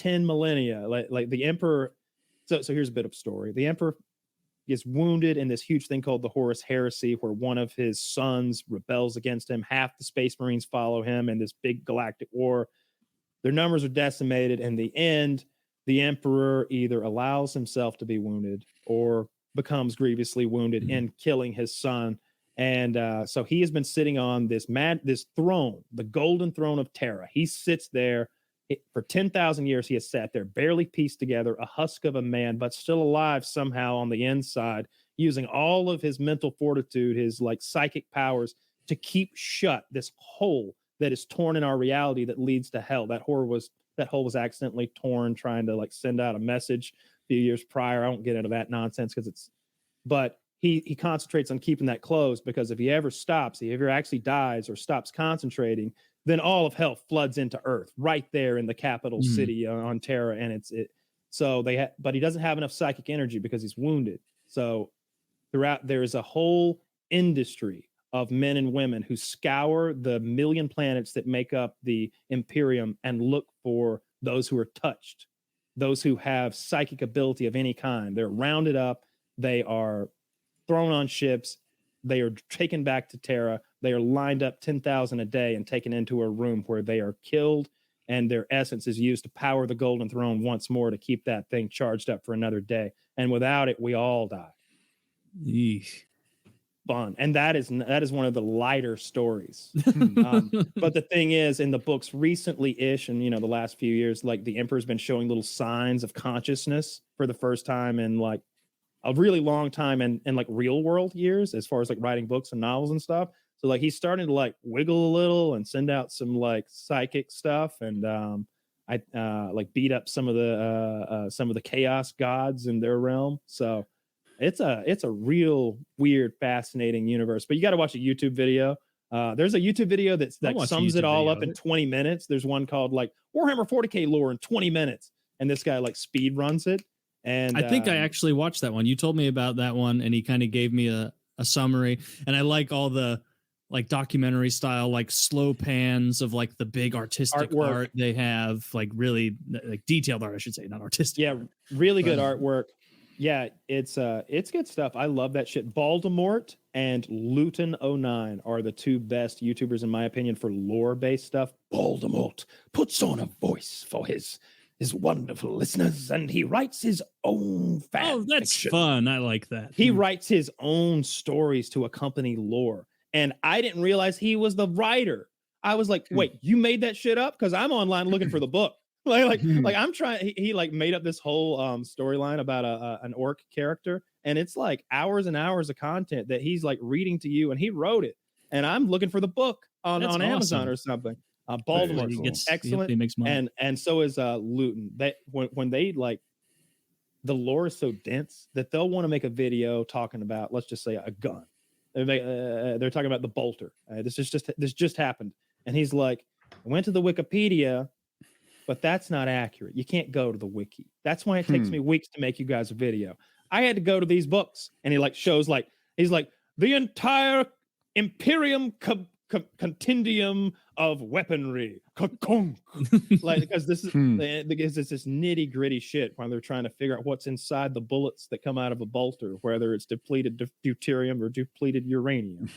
10 millennia. Like the emperor. So here's a bit of story. The emperor gets wounded in this huge thing called the Horus Heresy, where one of his sons rebels against him. Half the Space Marines follow him in this big galactic war. Their numbers are decimated. In the end, the emperor either allows himself to be wounded or becomes grievously wounded in killing his son. And so he has been sitting on this throne, the golden throne of Terra. He sits there for 10,000 years. He has sat there, barely pieced together, a husk of a man, but still alive somehow on the inside, using all of his mental fortitude, his like psychic powers to keep shut this hole that is torn in our reality that leads to hell. That hole was accidentally torn trying to like send out a message a few years prior. I won't get into that nonsense but he concentrates on keeping that closed, because if he ever actually dies or stops concentrating, then all of hell floods into Earth right there in the capital city on Terra. And but he doesn't have enough psychic energy because he's wounded. So throughout, there is a whole industry of men and women who scour the million planets that make up the Imperium and look for those who are touched, those who have psychic ability of any kind. They're rounded up. They are thrown on ships. They are taken back to Terra. They are lined up 10,000 a day and taken into a room where they are killed, and their essence is used to power the Golden Throne once more to keep that thing charged up for another day. And without it, we all die. Yeesh. Fun. And that is one of the lighter stories. But the thing is, in the books recently-ish, and the last few years, like the Emperor's been showing little signs of consciousness for the first time in like a really long time, and like real world years, as far as like writing books and novels and stuff. So like he's starting to like wiggle a little and send out some like psychic stuff, and I like beat up some of the chaos gods in their realm. So it's a real weird, fascinating universe. But you got to watch a YouTube video. There's a YouTube video that sums it all up in 20 minutes. There's one called like Warhammer 40K lore in 20 minutes, and this guy like speed runs it. And I think I actually watched that one. You told me about that one, and he kind of gave me a summary. And I like all the like documentary style, like slow pans of like the big artistic art they have, like really like detailed art, I should say, not artistic. Yeah, really good artwork. Yeah, it's good stuff. I love that shit. Voldemort and Luton09 are the two best YouTubers in my opinion for lore-based stuff. Voldemort puts on a voice for his wonderful listeners, and he writes his own fan Oh, that's fiction. fun. I like that. He writes his own stories to accompany lore. And I didn't realize he was the writer. I was like, wait, you made that shit up? Because I'm online looking for the book. like I'm trying. He like made up this whole storyline about an orc character, and it's like hours and hours of content that he's like reading to you, and he wrote it. And I'm looking for the book on Amazon or something. Baltimore gets excellent, makes money. And so is Luton. That when they like, the lore is so dense that they'll want to make a video talking about, let's just say, a gun. They're talking about the bolter. This just happened, and he's like, I went to the Wikipedia, but that's not accurate. You can't go to the wiki. That's why it takes me weeks to make you guys a video. I had to go to these books, and he like shows like he's like the entire Imperium compendium of weaponry, like because this is because it's this nitty gritty shit when they're trying to figure out what's inside the bullets that come out of a bolter, whether it's depleted deuterium or depleted uranium.